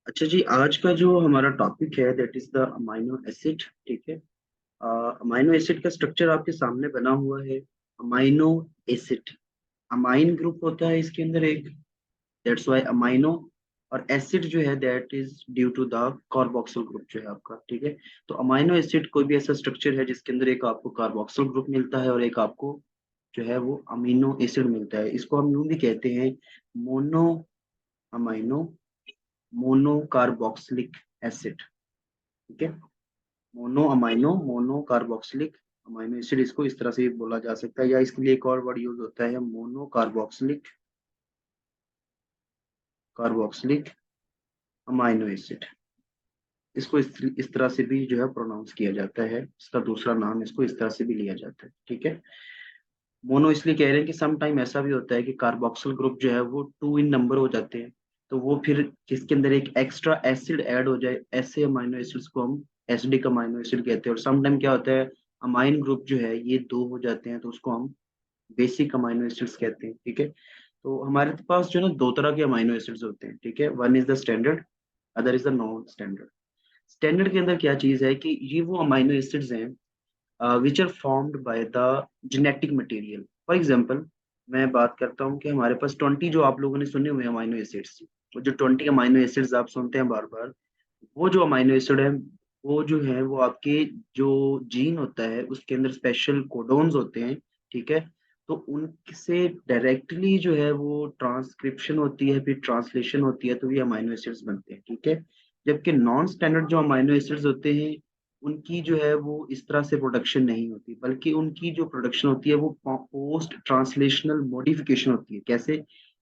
अच्छा जी, आज का जो हमारा टॉपिक है that is the amino acid. ठीक है। अमाइनो एसिड का स्ट्रक्चर आपके सामने बना हुआ है। अमाइनो एसिड, अमाइन ग्रुप होता है इसके अंदर एक, दैट्स व्हाई अमाइनो। और एसिड जो है that is due to the carboxyl group जो है आपका। ठीक है। तो अमाइनो एसिड कोई भी ऐसा स्ट्रक्चर है जिसके अंदर एक आपको कार्बोक्सिल ग्रुप मिलता है और एक आपको जो है वो अमीनो एसिड मिलता है। इसको हम यूं भी कहते हैं mono amino mono carboxylic acid. ठीक है। Mono amino mono carboxylic amino acid, इसको इस तरह से भी बोला जा सकता है, या इसके लिए एक और वर्ड यूज होता है मोनो कार्बोक्सिलिक अमाइनो एसिड। इसको इस तरह से भी जो है प्रोनाउंस किया जाता है, इसका दूसरा नाम इसको इस तरह से भी लिया जाता है। ठीक है। मोनो इसलिए कह रहे हैं कि सम टाइम ऐसा भी होता है कि कार्बोक्सिल ग्रुप जो है वो टू इन नंबर हो जाते हैं, तो वो फिर जिसके अंदर एक एक्स्ट्रा एसिड ऐड हो जाए, ऐसे अमाइनो एसिड्स को हम एसिडिक अमाइनो एसिड कहते हैं। और सम टाइम क्या होता है, अमाइन ग्रुप जो है ये दो हो जाते हैं, तो उसको हम बेसिक अमाइनो एसिड्स कहते हैं। ठीक है। तो हमारे पास जो है ना दो तरह के अमाइनो एसिड्स होते हैं। ठीक है। One is the standard, other is the non standard. Standard के अंदर क्या चीज है कि ये वो अमाइनो एसिड्स हैं which are formed by the genetic material. For example, मैं बात करता हूँ कि हमारे पास 20 जो आप लोगों ने सुने हुए अमाइनो एसिड्स, वो जो 20 अमाइनो एसिड्स आप सुनते हैं बार बार, वो जो अमाइनो एसिड है वो जो है वो आपके जो जीन होता है उसके अंदर स्पेशल कोडोन्स होते हैं। ठीक है। तो उनसे डायरेक्टली जो है वो ट्रांसक्रिप्शन होती है, फिर ट्रांसलेशन होती है, तो ये अमाइनो एसिड्स बनते हैं। ठीक है। जबकि नॉन स्टैंडर्ड जो अमाइनो एसिड्स होते हैं उनकी जो है वो इस तरह से प्रोडक्शन नहीं होती, बल्कि उनकी जो प्रोडक्शन होती है वो पोस्ट ट्रांसलेशनल मॉडिफिकेशन होती है। कैसे?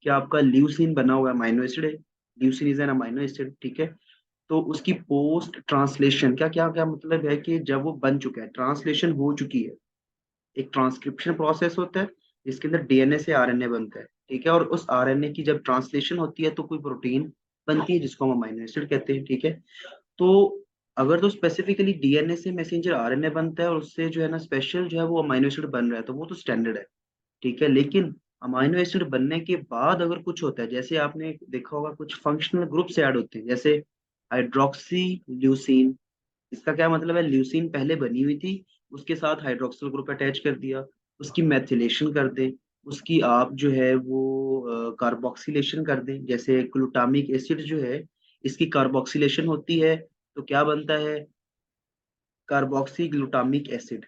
कि आपका ल्यूसीन बना हुआ अमाइनो एसिड है, leucine is an amino acid. ठीक है। तो उसकी पोस्ट ट्रांसलेशन क्या क्या क्या मतलब है कि जब वो बन चुका है, ट्रांसलेशन हो चुकी है, एक ट्रांसक्रिप्शन प्रोसेस होता है जिसके अंदर डीएनए से आरएनए बनता है। ठीक है। और उस आरएनए की जब ट्रांसलेशन होती है तो कोई प्रोटीन बनती है जिसको हम अमाइनो एसिड कहते हैं। ठीक है। तो अगर तो स्पेसिफिकली डीएनए से मैसेंजर आरएनए बनता है और उससे जो है ना स्पेशल जो है वो अमाइनो एसिड बन रहा है, तो वो तो स्टैंडर्ड है। ठीक है। लेकिन अमाइनो एसिड बनने के बाद अगर कुछ होता है, जैसे आपने देखा होगा कुछ फंक्शनल ग्रुप्स ऐड होते हैं, जैसे हाइड्रोक्सी ल्यूसीन। इसका क्या मतलब है, ल्यूसीन पहले बनी हुई थी, उसके साथ हाइड्रोक्सिल ग्रुप अटैच कर दिया, उसकी मेथिलेशन कर दें, उसकी आप जो है वो कार्बोक्सिलेशन कर दें। जैसे ग्लूटामिक एसिड जो है, इसकी कार्बोक्सिलेशन होती है तो क्या बनता है, कार्बोक्सी ग्लूटामिक एसिड।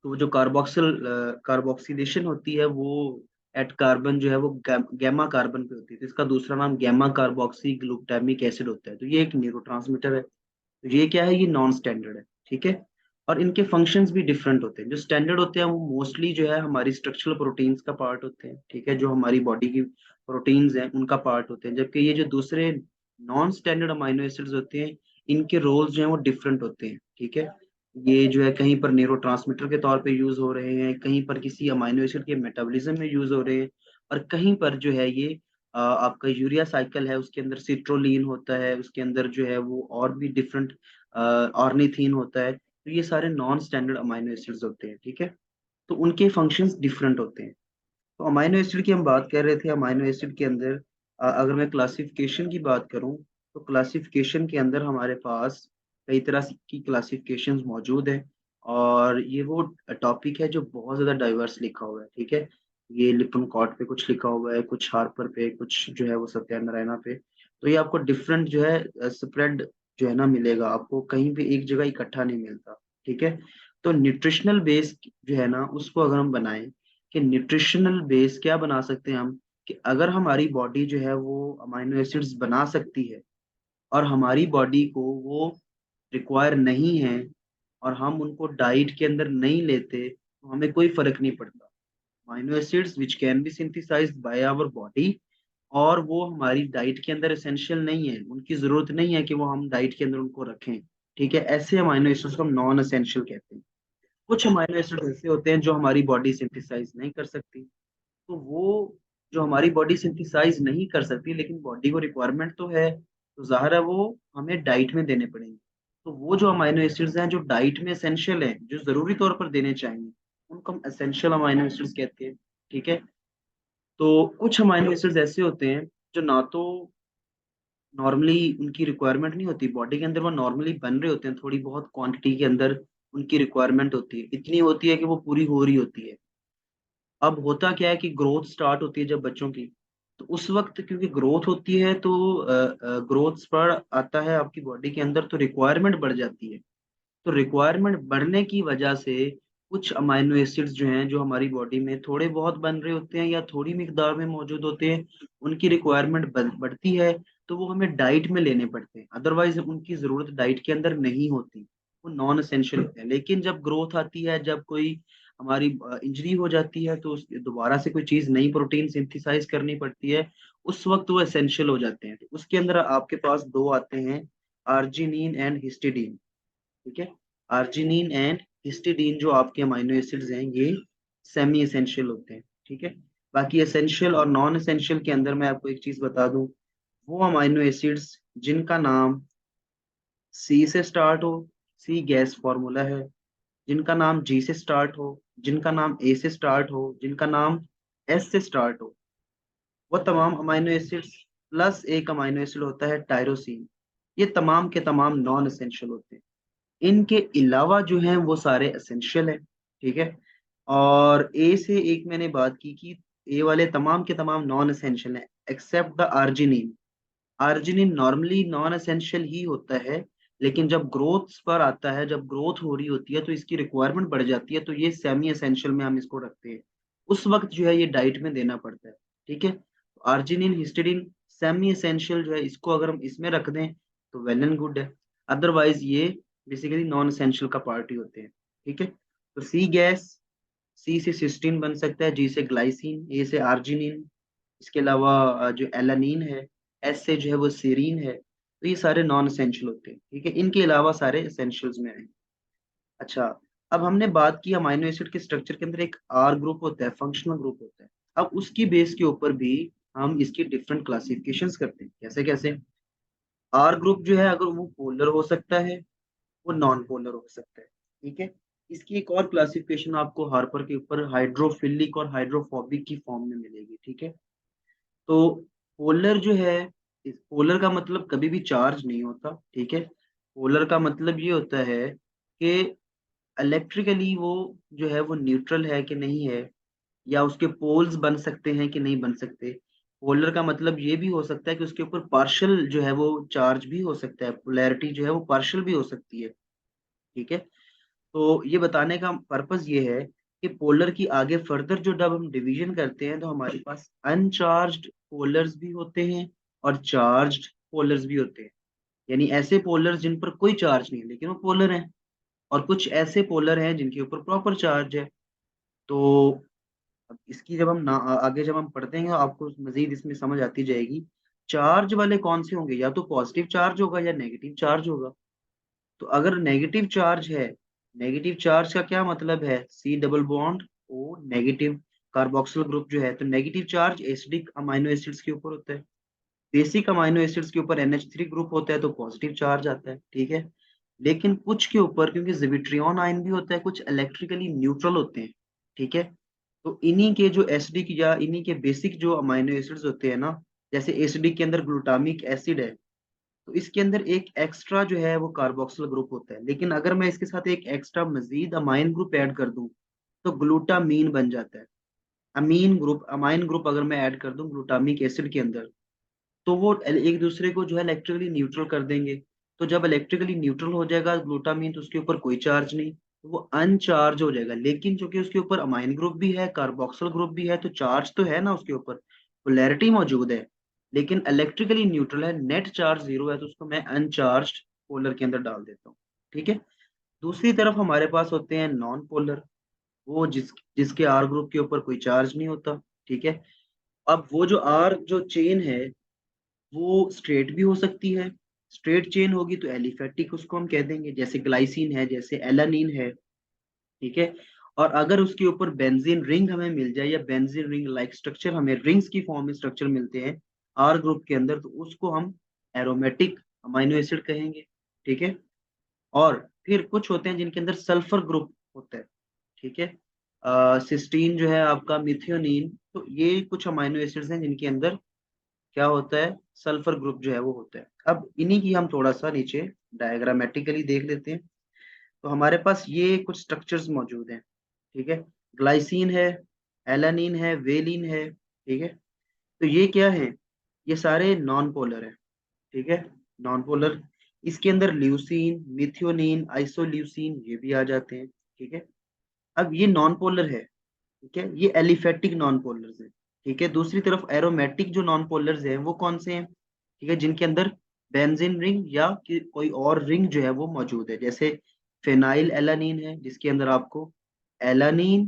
तो वो जो कार्बोक्सिलेशन होती है वो एट कार्बन जो है वो गैमा कार्बन पे होती है, तो इसका दूसरा नाम गैमा कार्बोक्सी ग्लूटामिक एसिड होता है। तो ये एक न्यूरोट्रांसमीटर है। तो ये क्या है, ये नॉन स्टैंडर्ड है। ठीक है। और इनके फंक्शंस भी डिफरेंट होते हैं। जो स्टैंडर्ड होते हैं वो मोस्टली जो है हमारी स्ट्रक्चरल प्रोटीन्स का पार्ट होते हैं। ठीक है। जो हमारी बॉडी की प्रोटीन्स हैं उनका पार्ट होते हैं, जबकि ये जो दूसरे नॉन स्टैंडर्ड अमाइनो एसिड्स होते हैं इनके रोल्स जो हैं वो डिफरेंट होते हैं। ठीक है। ये जो है कहीं पर न्यूरोट्रांसमीटर के तौर पे यूज हो रहे हैं, कहीं पर किसी अमाइनो एसिड के मेटाबॉलिज्म में यूज हो रहे हैं, और कहीं पर जो है ये आपका यूरिया साइकिल है उसके अंदर सिट्रोलिन होता है, उसके अंदर जो है वो और भी डिफरेंट ऑर्निथीन होता है। तो ये सारे नॉन स्टैंडर्ड अमाइनो एसिड्स होते हैं। ठीक है। तो उनके फंक्शंस डिफरेंट होते हैं। तो अमाइनो एसिड की हम बात कर रहे थे। अमाइनो एसिड के अंदर अगर मैं क्लासिफिकेशन की बात करूं, तो क्लासिफिकेशन के अंदर हमारे पास कई तरह की क्लासिफिकेशंस मौजूद हैं, और ये वो टॉपिक है जो बहुत ज़्यादा डाइवर्स लिखा हुआ है। ठीक है। ये लिपन कॉट पे कुछ लिखा हुआ है, कुछ हार्पर पे, कुछ जो है वो सत्यानारायणा पे। तो ये आपको डिफरेंट जो है स्प्रेड जो है ना मिलेगा, आपको कहीं भी एक जगह इकट्ठा नहीं मिलता। ठीक है। तो न्यूट्रिशनल बेस जो है ना उसको अगर हम बनाएं कि न्यूट्रिशनल बेस क्या बना सकते हैं हम, कि अगर हमारी बॉडी जो है वो अमाइनो एसिड्स बना सकती है और हमारी बॉडी को वो रिक्वायर नहीं है, और हम उनको डाइट के अंदर नहीं लेते, तो हमें कोई फर्क नहीं पड़ता। Amino acids which can be synthesised by our body, और वो हमारी डाइट के अंदर एसेंशियल नहीं है, उनकी जरूरत नहीं है कि वो हम डाइट के अंदर उनको रखें। ठीक है। ऐसे अमाइनो एसिड्स को हम नॉन एसेंशियल कहते हैं। कुछ अमाइनो एसिड ऐसे होते हैं जो हमारी बॉडी सिंथेसाइज नहीं कर सकती, तो वो जो हमारी बॉडी सिंथेसाइज नहीं कर सकती लेकिन बॉडी को रिक्वायरमेंट तो है, तो जाहिर है वो हमें डाइट में देने पड़ेंगे। तो वो जो अमाइनो एसिड्स हैं जो डाइट में एसेंशियल हैं, जो जरूरी तौर पर देने चाहिए, उनको हम एसेंशियल अमाइनो एसिड्स कहते हैं। ठीक है। तो कुछ अमाइनो एसिड्स ऐसे होते हैं जो ना तो नॉर्मली उनकी रिक्वायरमेंट नहीं होती बॉडी के अंदर, वो नॉर्मली बन रहे होते हैं, थोड़ी बहुत क्वांटिटी के अंदर उनकी रिक्वायरमेंट होती है, इतनी होती है कि वो पूरी हो रही होती है। अब होता क्या है कि ग्रोथ स्टार्ट होती है जब बच्चों की, तो उस वक्त क्योंकि ग्रोथ होती है तो ग्रोथ स्पर आता है आपकी बॉडी के अंदर, तो रिक्वायरमेंट बढ़ जाती है। तो रिक्वायरमेंट बढ़ने की वजह से कुछ अमाइनो एसिड्स जो हैं, जो हमारी बॉडी में थोड़े बहुत बन रहे होते हैं या थोड़ी मिकदार में मौजूद होते हैं, उनकी रिक्वायरमेंट बढ़ती है, तो वो हमें डाइट में लेने पड़ते हैं, अदरवाइज उनकी जरूरत डाइट के अंदर नहीं होती, वो नॉन एसेंशियल होते हैं। लेकिन जब ग्रोथ आती है, जब कोई हमारी इंजरी हो जाती है, तो दोबारा से कोई चीज नई प्रोटीन सिंथेसाइज करनी पड़ती है, उस वक्त वो एसेंशियल हो जाते हैं। तो उसके अंदर आपके पास दो आते हैं, आर्जिनिन एंड हिस्टिडीन। ठीक है, आर्जिनिन एंड हिस्टिडीन जो आपके अमाइनो एसिड्स हैं, ये सेमी एसेंशियल होते हैं। ठीक है, बाकी एसेंशियल और नॉन एसेंशियल के अंदर मैं आपको एक चीज बता दूं, वो अमाइनो एसिड्स जिनका नाम सी से स्टार्ट हो, सी गैस फॉर्मूला है, जिनका नाम जी से स्टार्ट हो, जिनका नाम ए से स्टार्ट हो, जिनका नाम एस से स्टार्ट हो, वो तमाम अमाइनो एसिड्स प्लस एक अमाइनो एसिड होता है टायरोसिन, ये तमाम के तमाम नॉन एसेंशियल होते हैं। इनके अलावा जो है वो सारे एसेंशियल है। ठीक है, और ए से एक मैंने बात की कि ए वाले तमाम के तमाम नॉन एसेंशियल है except the arginine. Arginine normally non essential ही होता है, लेकिन जब ग्रोथ पर आता है, जब ग्रोथ हो रही होती है, तो इसकी रिक्वायरमेंट बढ़ जाती है, तो ये सेमी एसेंशियल में हम इसको रखते हैं, उस वक्त जो है ये डाइट में देना पड़ता है। ठीक है, आर्जिनिन हिस्टिडिन सेमी एसेंशियल जो है, इसको अगर हम इसमें रख दें तो वेल एंड गुड है, अदरवाइज ये बेसिकली नॉन एसेंशियल का पार्ट ही होते हैं। ठीक है, तो सी गैस, सी से सिस्टीन बन सकता है, जी से ग्लाइसिन, ए से आर्जिनिन, इसके अलावा जो एलानीन है, एस से जो है वो सेरीन है, तो ये सारे नॉन एसेंशियल होते हैं। ठीक है, इनके अलावा सारे एसेंशियल्स में आए। अच्छा, अब हमने बात की अमाइनो एसिड के स्ट्रक्चर के अंदर एक आर ग्रुप होता है, फंक्शनल ग्रुप होता है। अब उसकी बेस के ऊपर भी हम इसकी डिफरेंट क्लासिफिकेशंस करते हैं। कैसे कैसे? आर ग्रुप जो है, अगर वो पोलर हो सकता है, वो नॉन पोलर हो सकता है। ठीक है, इसकी एक और क्लासिफिकेशन आपको हार्पर के ऊपर हाइड्रोफिलिक और हाइड्रोफोबिक की फॉर्म में मिलेगी। ठीक है, तो पोलर जो है, इस पोलर का मतलब कभी भी चार्ज नहीं होता। ठीक है, पोलर का मतलब ये होता है कि इलेक्ट्रिकली वो जो है वो न्यूट्रल है कि नहीं है, या उसके पोल्स बन सकते हैं कि नहीं बन सकते। पोलर का मतलब ये भी हो सकता है कि उसके ऊपर पार्शियल जो है वो चार्ज भी हो सकता है, पोलैरिटी जो है वो पार्शियल भी हो सकती है। ठीक है, तो ये बताने का पर्पस ये है कि पोलर की आगे फर्दर जो जब हम डिवीजन करते हैं, तो हमारे पास अनचार्ज्ड पोलर्स भी होते हैं और चार्ज्ड पोलर्स भी होते हैं। यानी ऐसे पोलर्स जिन पर कोई चार्ज नहीं है लेकिन वो पोलर हैं, और कुछ ऐसे पोलर हैं जिनके ऊपर प्रॉपर चार्ज है। तो अब इसकी जब हम आगे जब हम पढ़ते हैं, आपको मजीद इसमें समझ आती जाएगी। चार्ज वाले कौन से होंगे, या तो पॉजिटिव चार्ज होगा या नेगेटिव चार्ज होगा। तो अगर नेगेटिव चार्ज है, नेगेटिव चार्ज का क्या मतलब है, C double bond O negative, carboxyl group जो है, तो negative charge acidic amino acids के ऊपर होता है। बेसिक अमाइनो एसिड्स के ऊपर NH3 ग्रुप होता है, तो पॉजिटिव चार्ज आता है। ठीक है, लेकिन कुछ के ऊपर क्योंकि जिविट्रियन आयन भी होता है, कुछ इलेक्ट्रिकली न्यूट्रल होते हैं। ठीक है, तो इन्हीं के जो एसिडिक या इन्हीं के बेसिक जो अमाइनो एसिड्स होते हैं ना, जैसे एसिडिक के अंदर ग्लूटामिक एसिड है, तो इसके अंदर एक एक्स्ट्रा जो है वो कार्बोक्सिल ग्रुप होता है, लेकिन अगर मैं इसके साथ एक एक्स्ट्रा मजीद अमाइन ग्रुप ऐड कर दूं, तो ग्लूटामीन बन जाता है। अमीन ग्रुप, अमाइन ग्रुप अगर मैं ऐड कर दूं ग्लूटामिक एसिड के अंदर, तो वो एक दूसरे को जो है इलेक्ट्रिकली न्यूट्रल कर देंगे। तो जब इलेक्ट्रिकली न्यूट्रल हो जाएगा ग्लूटामीन, तो उसके ऊपर कोई चार्ज नहीं, तो वो अनचार्ज हो जाएगा। लेकिन चूंकि उसके ऊपर अमाइन ग्रुप भी है, कार्बोक्सिल ग्रुप भी है, तो चार्ज तो है ना उसके ऊपर, पोलैरिटी मौजूद है, लेकिन इलेक्ट्रिकली न्यूट्रल है, नेट चार्ज जीरो है, तो उसको मैं अनचार्ज पोलर के अंदर डाल देता हूँ। ठीक है, दूसरी तरफ हमारे पास होते हैं नॉन पोलर, वो जिसके आर ग्रुप के ऊपर कोई चार्ज नहीं होता। ठीक है, अब वो जो आर जो चेन है, वो स्ट्रेट भी हो सकती है। स्ट्रेट चेन होगी तो एलिफेटिक उसको हम कह देंगे, जैसे ग्लाइसिन है, जैसे एलानीन है। ठीक है, और अगर उसके ऊपर बेंजीन रिंग हमें मिल जाए, या बेंजीन रिंग लाइक स्ट्रक्चर हमें रिंग्स की फॉर्म में स्ट्रक्चर मिलते हैं आर ग्रुप के अंदर, तो उसको हम एरोमेटिक अमाइनो एसिड कहेंगे। ठीक है, और फिर कुछ होते हैं जिनके अंदर सल्फर ग्रुप होता है। ठीक है, सिस्टीन जो है आपका, मिथियोनिन, तो ये कुछ अमाइनो एसिड्स हैं जिनके अंदर क्या होता है, सल्फर ग्रुप जो है वो होता है। अब इन्हीं की हम थोड़ा सा नीचे डायग्रामेटिकली देख लेते हैं। तो हमारे पास ये कुछ स्ट्रक्चर्स मौजूद हैं, ठीक है। ग्लाइसिन है, एलानिन है, वेलिन है, ठीक है। तो ये क्या है, ये सारे नॉन पोलर है, ठीक है, नॉन पोलर। इसके अंदर ल्यूसीन, मिथियोनिन, आइसोल्यूसिन ये भी आ जाते हैं, ठीक है। अब ये नॉन पोलर है, ठीक है, ये एलिफेटिक नॉन पोलर्स है, ठीक है। दूसरी तरफ एरोमेटिक जो नॉन पोलर्स हैं वो कौन से हैं, ठीक है, जिनके अंदर बेंजीन रिंग या कोई और रिंग जो है वो मौजूद है, जैसे फेनाइल एलानीन है जिसके अंदर आपको एलानीन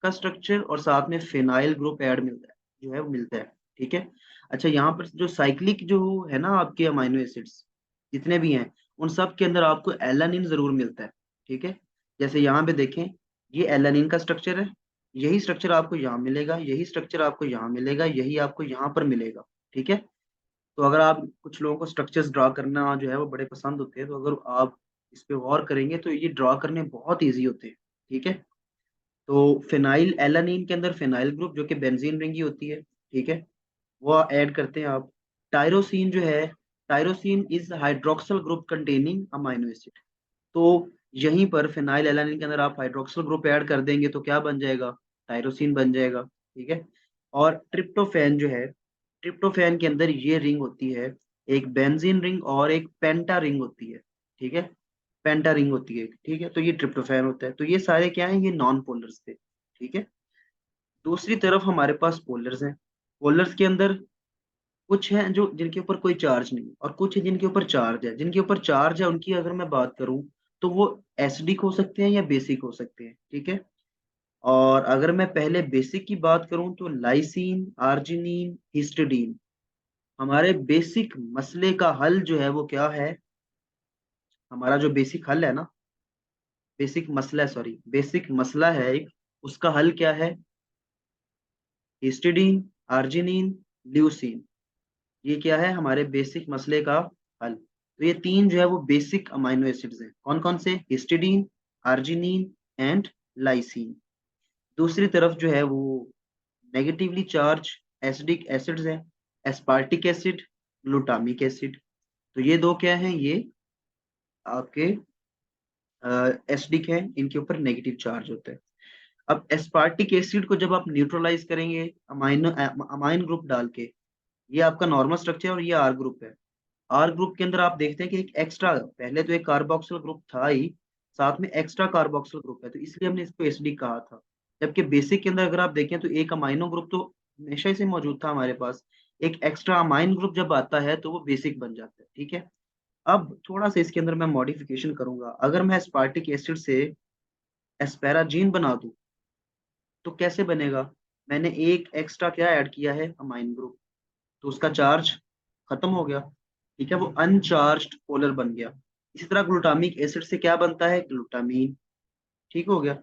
का स्ट्रक्चर और साथ में फेनाइल ग्रुप ऐड मिलता है, जो है वो मिलता है, ठीक है। अच्छा, यहाँ पर जो साइक्लिक जो है ना आपके अमाइनो एसिड्स जितने भी हैं, उन सब के अंदर आपको एलानीन जरूर मिलता है, ठीक है। जैसे यहाँ पे देखें, ये एलानीन का स्ट्रक्चर है, यही स्ट्रक्चर आपको यहाँ मिलेगा, यही स्ट्रक्चर आपको यहाँ मिलेगा, यही आपको यहाँ पर मिलेगा, ठीक है। तो अगर आप, कुछ लोगों को स्ट्रक्चर्स ड्रा करना जो है वो बड़े पसंद होते हैं, तो अगर आप इस पे गौर करेंगे तो ये ड्रा करने बहुत ईजी होते हैं, ठीक है। तो फिनाइल एलानीन के अंदर फिनाइल ग्रुप जो कि बेंजीन रिंग की होती है, ठीक है, वो ऐड करते हैं आप। टायरोसिन जो है, tyrosine is hydroxyl group containing amino acid. तो यहीं पर फिनाइल एलानिन के अंदर आप हाइड्रोक्सिल ग्रुप ऐड कर देंगे तो क्या बन जाएगा, टायरोसिन बन जाएगा, ठीक है। और ट्रिप्टोफैन जो है, ट्रिप्टोफैन के अंदर ये रिंग होती है, एक बेंजीन रिंग और एक पेंटा रिंग होती है, ठीक है, पेंटा रिंग होती है, ठीक है। तो ये ट्रिप्टोफैन होता है। तो ये सारे क्या हैं, ये नॉन पोलर्स थे, ठीक है। दूसरी तरफ हमारे पास पोलर्स हैं। पोलर्स के अंदर कुछ हैं जो जिनके ऊपर कोई चार्ज नहीं और कुछ है जिनके ऊपर चार्ज है। जिनके ऊपर चार्ज है उनकी अगर मैं बात करूं तो वो एसिडिक हो सकते हैं या बेसिक हो सकते हैं, ठीक है। और अगर मैं पहले बेसिक की बात करूं तो लाइसीन, आर्जिनिन, हिस्टिडीन, हमारे बेसिक मसले का हल जो है वो क्या है, हमारा जो बेसिक हल है ना, बेसिक मसला है, सॉरी, बेसिक मसला है एक, उसका हल क्या है, हिस्टिडीन, आर्जिनिन, ल्यूसीन, ये क्या है हमारे बेसिक मसले का हल। तो ये तीन जो है वो बेसिक अमाइनो एसिड्स हैं, कौन कौन से, हिस्टिडीन, आर्जिनिन एंड लाइसीन। दूसरी तरफ जो है वो नेगेटिवली चार्ज एसिडिक एसिड्स हैं, एस्पार्टिक एसिड, ग्लूटामिक एसिड। तो ये दो क्या हैं, ये आपके एसिडिक हैं, इनके ऊपर नेगेटिव चार्ज होता है। अब एस्पार्टिक एसिड को जब आप न्यूट्रलाइज करेंगे अमाइनो अमाइन ग्रुप डाल के, ये आपका नॉर्मल स्ट्रक्चर है और ये आर ग्रुप है। आर ग्रुप के अंदर आप देखते हैं कि एक एक्स्ट्रा, पहले तो एक कार्बोक्सिल ग्रुप था ही, साथ में एक्स्ट्रा कार्बोक्सिल ग्रुप है, तो इसलिए हमने इसको एसिडिक कहा था। जबकि बेसिक के अंदर अगर आप देखें तो एक अमाइनो ग्रुप तो हमेशा से मौजूद था हमारे पास, एक एक्स्ट्रा अमाइन ग्रुप जब आता है तो वो बेसिक बन जाता है, ठीक है। अब थोड़ा सा इसके अंदर मैं मॉडिफिकेशन करूंगा। अगर मैं एस्पार्टिक एसिड से एस्पेराजीन बना दूं तो कैसे बनेगा, मैंने एक एक्स्ट्रा क्या ऐड किया है, अमाइन ग्रुप, तो उसका चार्ज खत्म हो गया, ठीक है, वो अनचार्ज्ड पोलर बन गया। इसी तरह ग्लूटामिक एसिड से क्या बनता है, ग्लूटामीन, ठीक हो गया।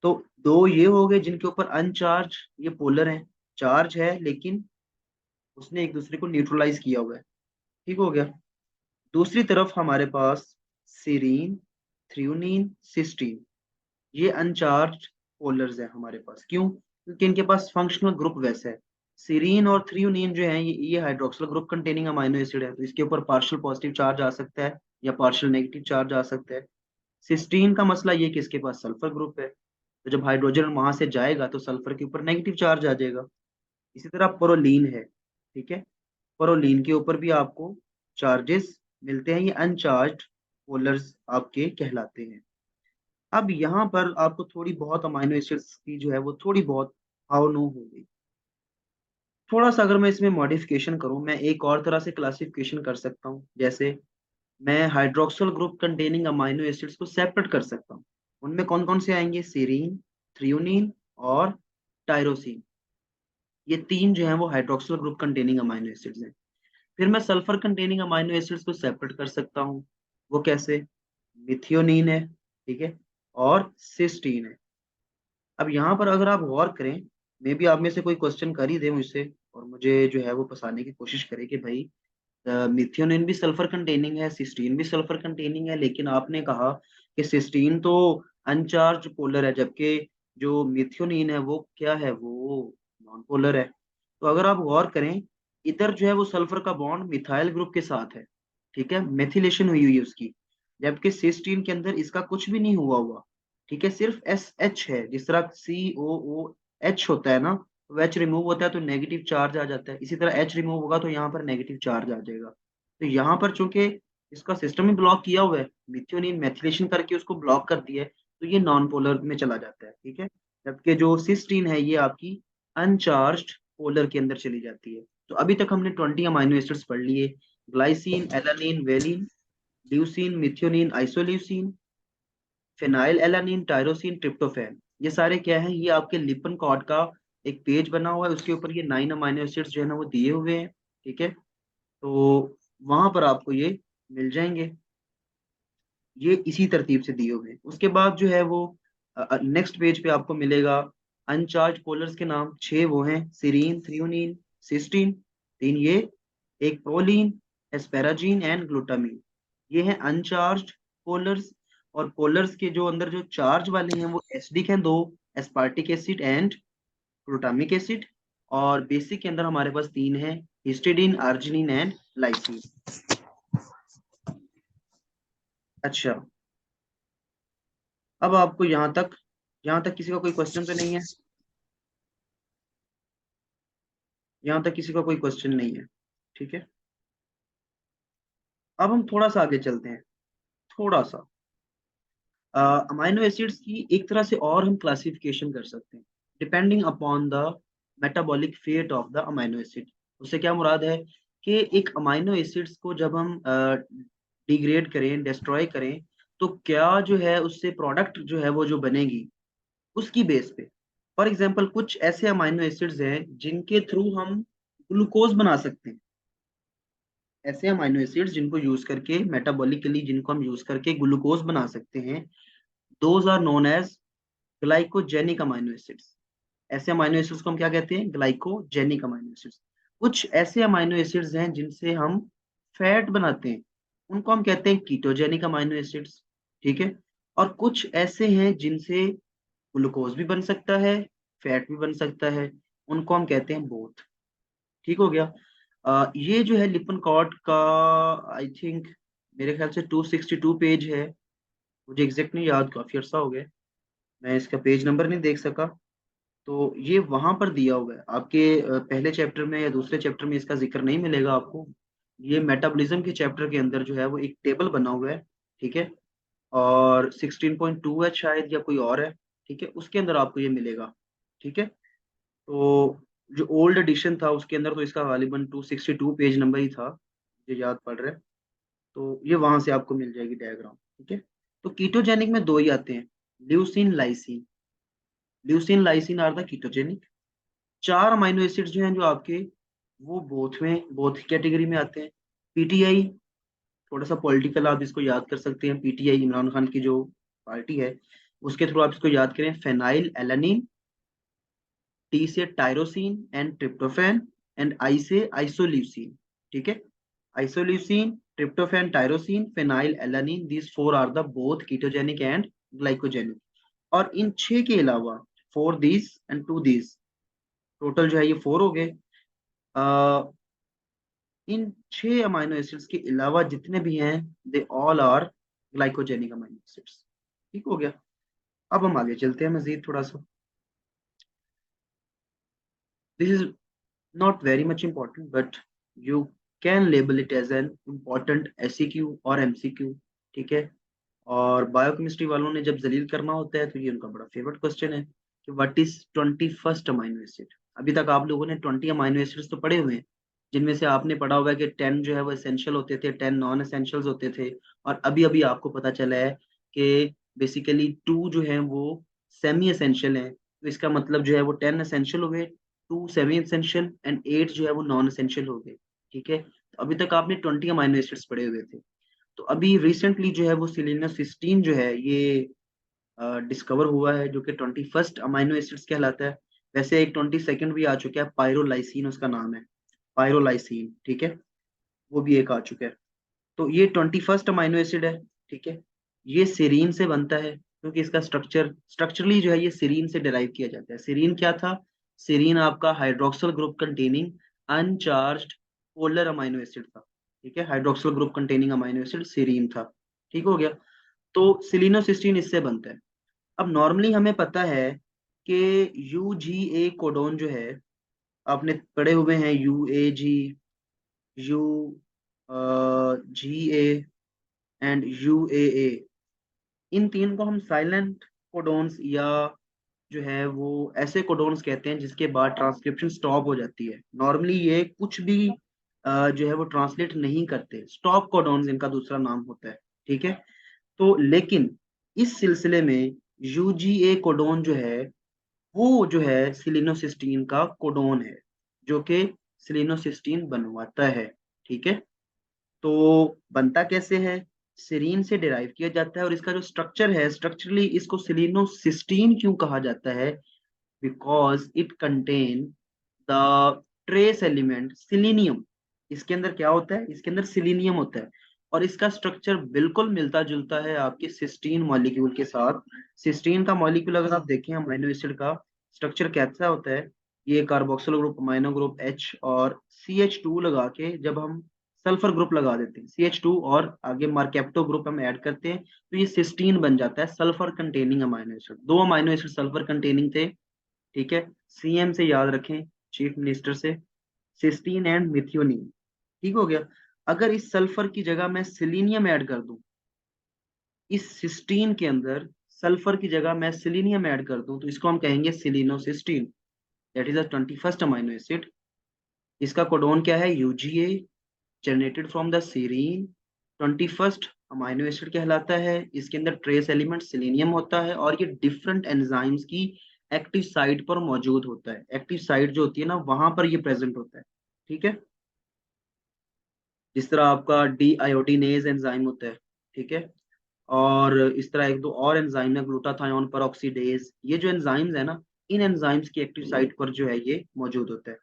तो दो ये हो गए जिनके ऊपर अनचार्ज, ये पोलर हैं, चार्ज है लेकिन उसने एक दूसरे को न्यूट्रलाइज किया हुआ है, ठीक हो गया। दूसरी तरफ हमारे पास सीरीन, थ्रियोनीन, सिस्टीन, ये अनचार्ज पोलर्स है हमारे पास। क्यों, क्योंकि इनके पास फंक्शनल ग्रुप वैसा है। सीरीन और थ्रियोनीन जो है ये hydroxyl group containing amino acid है, तो इसके ऊपर पार्शियल पॉजिटिव चार्ज आ सकता है या पार्शियल नेगेटिव चार्ज आ सकता है। सिस्टीन का मसला ये कि इसके पास सल्फर ग्रुप है, तो जब हाइड्रोजन वहां से जाएगा तो सल्फर के ऊपर नेगेटिव चार्ज आ जाएगा। इसी तरह पोरोलीन है, ठीक है, पोरोलीन के ऊपर भी आपको चार्जेस मिलते हैं, ये अनचार्ज पोलर्स आपके कहलाते हैं। अब यहाँ पर आपको थोड़ी बहुत अमाइनो एसिड्स की जो है वो थोड़ी बहुत हाउ नो हो गई। थोड़ा सा अगर मैं इसमें मॉडिफिकेशन करूं, मैं एक और तरह से क्लासिफिकेशन कर सकता हूँ। जैसे मैं hydroxyl group containing amino acids को सेपरेट कर सकता हूँ। उनमें कौन कौन से आएंगे, सीरीन, थ्रियोनीन और टायरोसिन, ये तीन जो है वो hydroxyl group containing amino acids हैं। फिर मैं सल्फर कंटेनिंग अमाइनो एसिड्स को सेपरेट कर सकता हूँ। वो कैसे, मिथियोनीन है, ठीक है, और सिस्टीन है। अब यहाँ पर अगर आप गौर करें, मे भी आप में से कोई क्वेश्चन कर ही दे मुझसे और मुझे जो है वो फंसाने की कोशिश करे कि भाई मिथियोनिन भी सल्फर कंटेनिंग है, सिस्टीन भी सल्फर कंटेनिंग है, लेकिन आपने कहा कि सिस्टीन तो अनचार्ज पोलर है, जबकि जो मिथियोनिन है वो क्या है, वो नॉन पोलर है। तो अगर आप गौर करें इधर जो है वो सल्फर का बॉन्ड मिथाइल ग्रुप के साथ है, ठीक है, मेथिलेशन हुई हुई है उसकी, जबकि सिस्टीन के अंदर इसका कुछ भी नहीं हुआ, ठीक है, सिर्फ एस एच है। जिस तरह COOH होता है ना, तो एच रिमूव होता है तो नेगेटिव चार्ज आ जाता है, इसी तरह एच रिमूव होगा तो यहाँ पर नेगेटिव चार्ज आ जाएगा। तो यहाँ पर चूंकि इसका सिस्टम ही ब्लॉक किया हुआ है, मिथ्योनिन मेथिलेशन करके उसको ब्लॉक कर दिया है, तो ये नॉन पोलर में चला जाता है, ठीक है। जबकि जो सिस्टीन है ये आपकी अनचार्ज पोलर के अंदर चली जाती है। तो अभी तक हमने 20 अमाइनो एसिड्स पढ़ लिए, glycine, alanine, valine, leucine, methionine, isoleucine, phenyl alanine, tyrosine, tryptophan. ये सारे क्या है, ये आपके लिपन कॉर्ड का एक पेज बना हुआ है, उसके ऊपर ये 9 अमाइनो एसिड्स जो है ना वो दिए हुए हैं, ठीक है। तो वहां पर आपको ये मिल जाएंगे, ये इसी तरतीब से दिए हुए हैं। उसके बाद जो है वो नेक्स्ट पेज पे आपको मिलेगा अनचार्ज पोलर्स के नाम, 6 वो हैं, सीरीन, थ्रियोनिन, सिस्टीन, 3 ये, एक प्रोलीन, एस्पेराजीन एंड ग्लूटामीन। ये हैं अनचार्ज पोलर्स। और पोलर्स के जो अंदर जो चार्ज वाले हैं वो एसिडिक हैं, 2, aspartic acid and glutamic acid. और बेसिक के अंदर हमारे पास 3 हैं, हिस्टिडीन, आर्जिनिन एंड लाइसिन। अच्छा, अब आपको यहाँ तक किसी का कोई क्वेश्चन तो नहीं है? यहाँ तक किसी का कोई क्वेश्चन नहीं है, ठीक है। अब हम थोड़ा सा आगे चलते हैं, थोड़ा सा अमाइनो एसिड्स की एक तरह से और हम क्लासिफिकेशन कर सकते हैं, depending upon the metabolic fate of the amino acid. उससे क्या मुराद है कि एक अमाइनो एसिड्स को जब हम डिग्रेड करें, डिस्ट्रॉय करें, तो क्या जो है उससे प्रोडक्ट जो है वो जो बनेगी उसकी बेस पे। फॉर एग्जांपल कुछ ऐसे अमाइनो एसिड्स हैं जिनके थ्रू हम ग्लूकोज बना सकते हैं, ऐसे अमाइनो एसिड्स जिनको यूज करके मेटाबॉलिकली, जिनको हम यूज करके ग्लूकोज बना सकते हैं, those are known as glycogenic amino acids. ऐसे अमाइनो एसिड्स को हम क्या कहते हैं, ग्लाइकोजेनिक अमाइनो एसिड्स। कुछ ऐसे अमाइनो एसिड्स हैं जिनसे हम फैट बनाते हैं, उनको हम कहते हैं कीटोजेनिक अमाइनो एसिड्स, ठीक है। और कुछ ऐसे हैं जिनसे ग्लूकोज भी बन सकता है, फैट भी बन सकता है, उनको हम कहते हैं बोथ, ठीक हो गया। ये जो है लिपन कॉर्ड का, आई थिंक मेरे ख्याल से 262 पेज है, मुझे एग्जैक्ट नहीं याद, काफी अर्सा हो गया, मैं इसका पेज नंबर नहीं देख सका। तो ये वहां पर दिया हुआ है आपके पहले चैप्टर में या दूसरे चैप्टर में इसका जिक्र नहीं मिलेगा आपको। ये मेटाबॉलिज्म के चैप्टर के अंदर जो है वो एक टेबल बना हुआ है, ठीक है। और 16.2 है शायद, या कोई और है, ठीक है, उसके अंदर आपको ये मिलेगा, ठीक है। तो जो ओल्ड एडिशन था उसके अंदर तो इसका गालिबन 262 पेज नंबर ही था, मुझे याद पड़ रहा है। तो ये वहां से आपको मिल जाएगी डायग्राम, ठीक है। तो कीटोजेनिक में 2 ही आते हैं, leucine, lysine. Leucine, lysine are the ketogenic. 4 amino acids जो हैं जो आपके, वो बोथ कैटेगरी में आते हैं। पीटीआई, थोड़ा सा पॉलिटिकल आप इसको याद कर सकते हैं, पीटीआई इमरान खान की जो पार्टी है उसके थ्रू आप इसको याद करें, फेनाइल एलानिन, टी से tyrosine and tryptophan, and I से आइसोल्यूसिन, ठीक है। Isoleucine, tryptophan, tyrosine, phenyl alanine, these 4 are the both ketogenic and glycogenic. और इन 6 के अलावा, 4 दीज एंड 2 दीज, टोटल जो है ये 4 हो गए। अ, इन 6 अमाइनो एसिड्स के अलावा जितने भी हैं, they all are glycogenic amino acids, ठीक हो गया। अब हम आगे चलते हैं मजीद थोड़ा सा, this is not very much important, but you can label it as an important SEQ और MCQ, ठीक है। और बायोकेमिस्ट्री वालों ने जब जलील करना होता है तो ये उनका बड़ा फेवरेट क्वेश्चन है कि what is 21st amino acid. अभी तक आप लोगों ने 20 अमाइनो एसिड्स तो पढ़े हुए हैं, जिनमें से आपने पढ़ा हुआ है कि 10 जो है वो एसेंशियल होते थे, 10 नॉन एसेंशियल्स होते थे। और अभी अभी आपको पता चला है कि बेसिकली 2 जो है वो सेमी एसेंशियल है, तो इसका मतलब जो है वो 10 एसेंशियल हो गए, 2 सेमी एसेंशियल एंड 8 जो है वो नॉन एसेंशियल हो गए, ठीक है। तो अभी तक आपने 20 अमाइनो एसिड्स पढ़े हुए थे। तो अभी रिसेंटली जो है वो सिलीनोसिस्टीन जो है ये डिस्कवर हुआ है, जो कि 21st अमाइनो एसिड्स कहलाता है। वैसे एक 22nd भी आ चुका है, पायरोलाइसिन उसका नाम है, पायरोलाइसिन, ठीक है, वो भी एक आ चुका है। तो ये 21st अमाइनो एसिड है, ठीक है। ये सीरीन से बनता है, क्योंकि इसका स्ट्रक्चरली जो है ये सीरीन से डिराइव किया जाता है। सीरीन क्या था, सीरीन आपका hydroxyl group containing uncharged polar amino acid था, ठीक है। Hydroxyl group containing amino acid serine था, ठीक हो गया। तो सिलिनोसिस्टीन इससे बनता है। अब नॉर्मली हमें पता है कि यूजीए कोडोन जो है, आपने पढ़े हुए हैं यूएजी, यू जी ए एंड यूएए, इन तीन को हम साइलेंट कोडोन्स या जो है वो ऐसे कोडोन्स कहते हैं जिसके बाद ट्रांसक्रिप्शन स्टॉप हो जाती है। नॉर्मली ये कुछ भी जो है वो ट्रांसलेट नहीं करते, स्टॉप कोडोन्स इनका दूसरा नाम होता है, ठीक है। तो लेकिन इस सिलसिले में यूजीए कोडोन जो है वो जो है सिलिनोसिस्टीन का कोडोन है, जो कि सिलिनोसिस्टीन बनवाता है, ठीक है। तो बनता कैसे है, सेरीन से डिराइव किया जाता है, और इसका जो स्ट्रक्चर है, स्ट्रक्चरली इसको सिलिनोसिस्टीन क्यों कहा जाता है, because it contain the trace element selenium. इसके अंदर क्या होता है, इसके अंदर सिलीनियम होता है, और इसका स्ट्रक्चर बिल्कुल मिलता जुलता है आपके सिस्टीन मॉलिक्यूल के साथ। सिस्टीन का मॉलिक्यूल अगर आप देखें अमाइनो एसिड का स्ट्रक्चर कैसा होता है, ये carboxyl group, amino group H और CH2 लगा के जब हम सल्फर ग्रुप लगा देते हैं, CH2 और आगे मार्केप्टो ग्रुप हम ऐड करते हैं, तो ये सिस्टीन बन जाता है, सल्फर कंटेनिंग अमाइनो एसिड। दो अमाइनो एसिड सल्फर कंटेनिंग थे, ठीक है। CM से याद रखें, चीफ मिनिस्टर से, सिस्टीन एंड मिथियोनिन, ठीक हो गया। अगर इस सल्फर की जगह मैं सिलीनियम ऐड कर दूं, इस सिस्टीन के अंदर सल्फर की जगह मैं सिलीनियम ऐड कर दूं, तो इसको हम कहेंगे selenocysteine, that is the 21st amino acid. इसका कोडोन क्या है, UGA, generated from the serine, 21st amino acid कहलाता है। इसके अंदर ट्रेस एलिमेंट सिलीनियम होता है, और ये डिफरेंट एंजाइम्स की एक्टिव साइट पर मौजूद होता है। एक्टिव साइट जो होती है ना, वहां पर ये प्रेजेंट होता है, ठीक है। जिस तरह आपका डी आयोडीनेज एंजाइम होता है, ठीक है। और इस तरह एक दो और एंजाइम है, ग्लूटाथायोन परऑक्सीडेज, ये जो एंजाइम्स है ना, इन एंजाइम्स की एक्टिव साइट पर जो है ये मौजूद होता है।